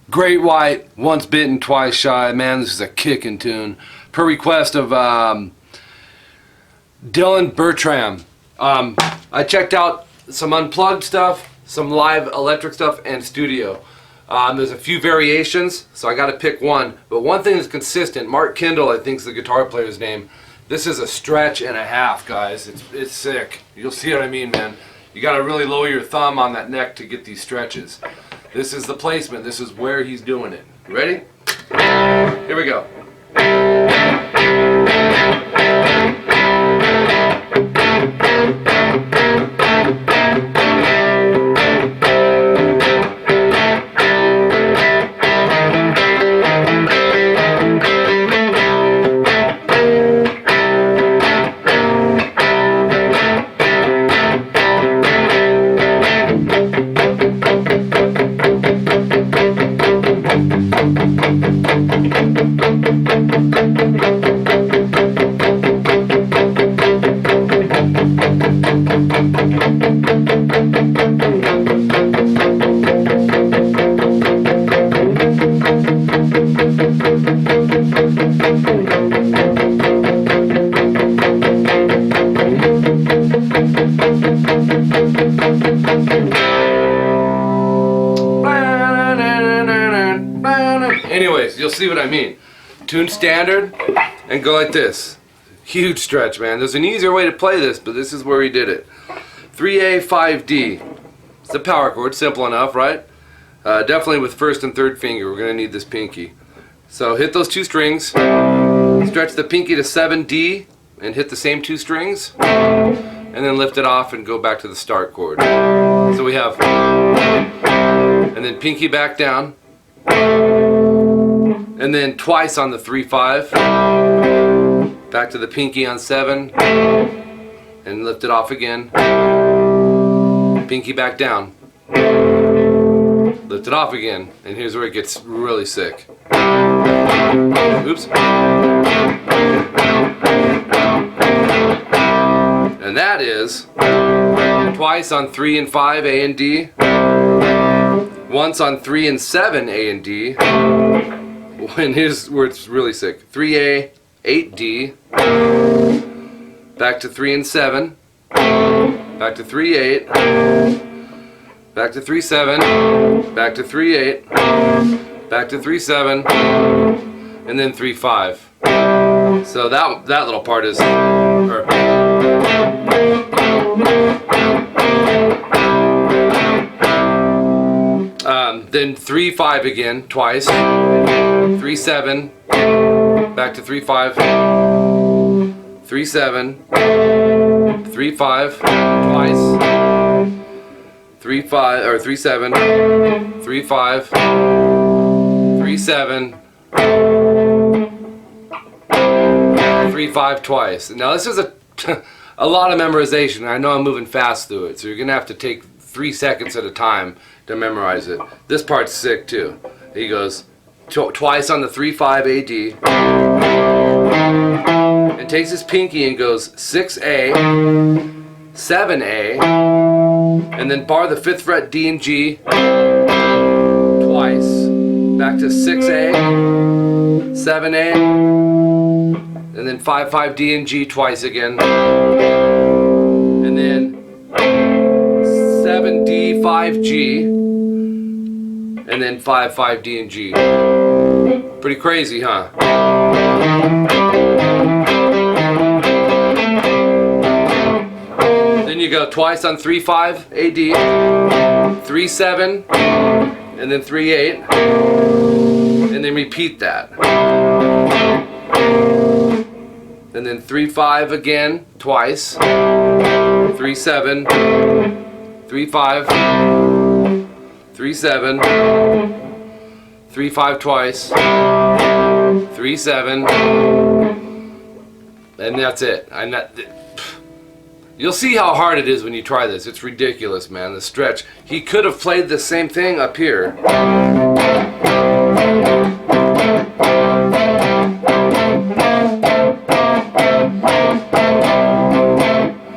Great White, Once Bitten, Twice Shy. Man, this is a kicking tune. Per request of Dylan Bertram. I checked out some unplugged stuff, some live electric stuff, and studio. There's a few variations, so I got to pick one. But one thing is consistent. Mark Kendall, I think, is the guitar player's name. This is a stretch and a half, guys. It's sick. You'll see what I mean, man. You got to really lower your thumb on that neck to get these stretches. This is the placement. This is where he's doing it. You ready? Here we go. Anyways, you'll see what I mean. Tune standard and go like this. Huge stretch, man. There's an easier way to play this, but this is where he did it. 3A, 5D. It's a power chord, simple enough, right? Definitely with first and third finger. We're going to need this pinky. So hit those two strings, stretch the pinky to 7D, and hit the same two strings, and then lift it off and go back to the start chord. So we have, and then pinky back down, and then twice on the 3-5, back to the pinky on 7, and lift it off again, pinky back down, lift it off again, and here's where it gets really sick. Oops. And that is twice on 3 and 5, A and D, once on 3 and 7, A and D, and here's where it's really sick. 3A, 8D, back to 3 and 7, back to 3, 8, back to 3, 7, back to 3, 8, back to 3, 7, and then 3, 5. So that little part is, then 3, 5 again, twice, 3, 7, back to 3, 5, 3, 7, 3, 5, twice, 3, 5, or 3, 7, 3, 5, 3, 7, 3, 5 twice. Now this is a lot of memorization. I know I'm moving fast through it, so you're gonna have to take 3 seconds at a time to memorize it. This part's sick too. He goes twice on the 3-5 AD, and takes his pinky and goes 6A, 7A, and then bar the 5th fret D and G twice, back to 6A, 7A, and then 5-5 D and G twice again, and then 7D, 5G, and then 5-5 D and G. Pretty crazy, huh? Then you go twice on 3-5 AD, 3-7, and then 3-8, and then repeat that. And then 3-5 again, twice, 3-7, 3-5, 3-7, 3-5 twice, 3-7, and that's it. You'll see how hard it is when you try this. It's ridiculous, man, the stretch. He could have played the same thing up here.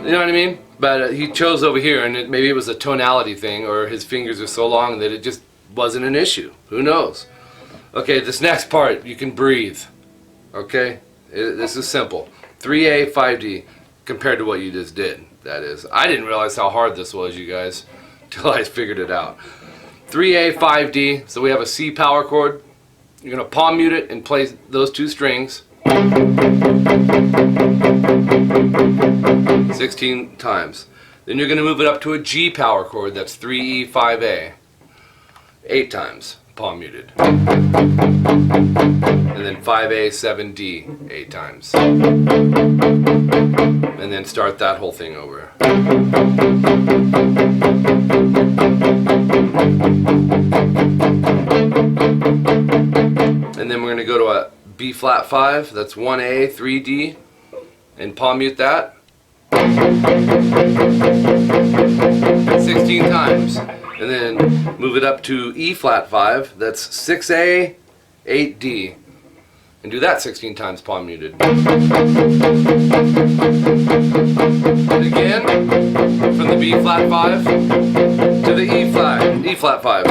You know what I mean? But he chose over here, and maybe it was a tonality thing, or his fingers are so long that it just wasn't an issue. Who knows? Okay, this next part, you can breathe. Okay? This is simple. 3A, 5D, compared to what you just did, that is. I didn't realize how hard this was, you guys, till I figured it out. 3A, 5D, so we have a C power chord. You're going to palm mute it and play those two strings 16 times. Then you're going to move it up to a G power chord, that's 3E, 5A, 8 times, palm muted. And then 5A, 7D, 8 times. And then start that whole thing over. And then we're going to go to a B flat 5, that's 1A, 3D, and palm mute that 16 times. And then move it up to E flat 5, that's 6A, 8D, and do that 16 times palm muted. And again, from the B flat 5 to the E flat 5.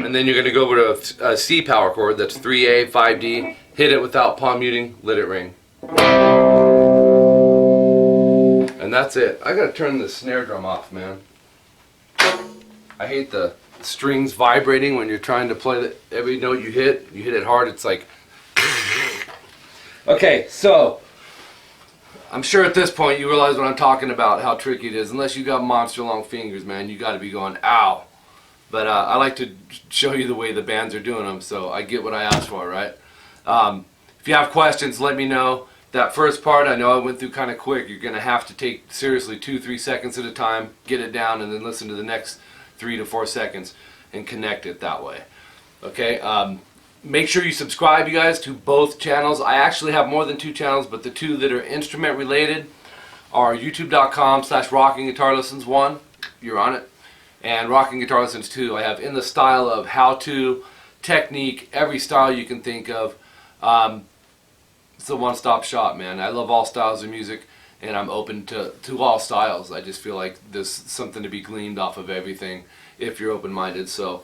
And then you're going to go over to a C power chord, that's 3A, 5D, hit it without palm muting, let it ring. And that's it. I gotta turn the snare drum off, man. I hate the strings vibrating when you're trying to play every note you hit it hard, it's like... Okay, so I'm sure at this point you realize what I'm talking about, how tricky it is. Unless you got monster long fingers, man, you gotta be going, ow. But I like to show you the way the bands are doing them, so I get what I asked for, right? If you have questions, let me know. That first part, I know I went through kind of quick. You're going to have to take seriously 2-3 seconds at a time, get it down, and then listen to the next 3 to 4 seconds and connect it that way. Okay? Make sure you subscribe, you guys, to both channels. I actually have more than 2 channels, but the 2 that are instrument related are youtube.com/rockinguitarlessons1. You're on it. And Rocking Guitar Lessons 2. I have in the style of how to, technique, every style you can think of. It's a one-stop shop, man. I love all styles of music, and I'm open to all styles. I just feel like there's something to be gleaned off of everything if you're open-minded. So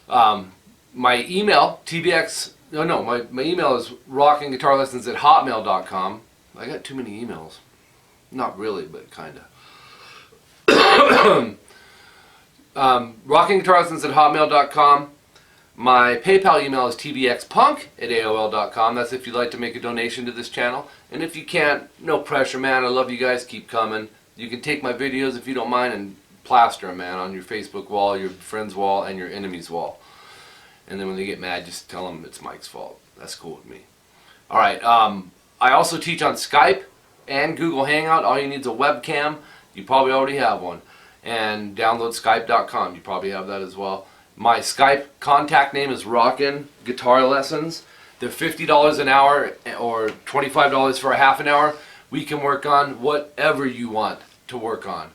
my email, my email is rockinguitarlessons@hotmail.com. I got too many emails. Not really, but kind of. Rockinguitarlessons@hotmail.com. My PayPal email is tvxpunk@aol.com. That's if you'd like to make a donation to this channel. And if you can't, no pressure, man. I love you guys. Keep coming. You can take my videos, if you don't mind, and plaster them, man, on your Facebook wall, your friend's wall, and your enemy's wall. And then when they get mad, just tell them it's Mike's fault. That's cool with me. Alright, I also teach on Skype and Google Hangout. All you need is a webcam. You probably already have one. And download Skype.com. You probably have that as well. My Skype contact name is Rockin' Guitar Lessons. They're $50 an hour or $25 for a half an hour. We can work on whatever you want to work on.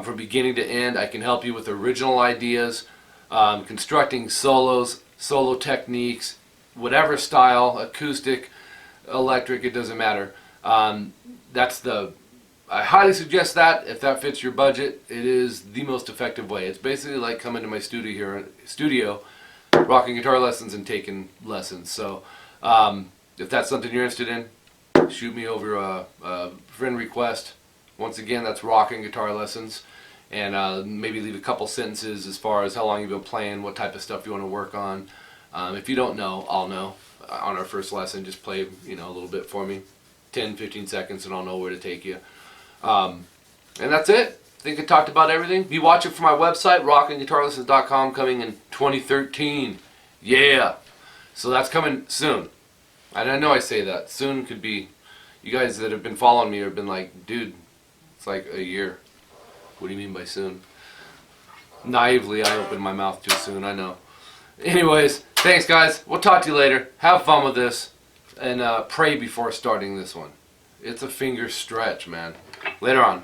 From beginning to end, I can help you with original ideas, constructing solos, solo techniques, whatever style, acoustic, electric, it doesn't matter. I highly suggest that if that fits your budget. It is the most effective way. It's basically like coming to my studio, Rocking Guitar Lessons, and taking lessons. So if that's something you're interested in, shoot me over a friend request. Once again, that's Rocking Guitar Lessons, and maybe leave a couple sentences as far as how long you've been playing, what type of stuff you want to work on. If you don't know, I'll know. On our first lesson, just play a little bit for me, 10-15 seconds, and I'll know where to take you. And that's it. I think I talked about everything. Be watching for my website, rockinguitarlessons.com, coming in 2013. Yeah! So that's coming soon. And I know I say that. Soon could be... You guys that have been following me have been like, dude, it's like a year. What do you mean by soon? Naively, I opened my mouth too soon, I know. Anyways, thanks guys. We'll talk to you later. Have fun with this. And pray before starting this one. It's a finger stretch, man. Later on.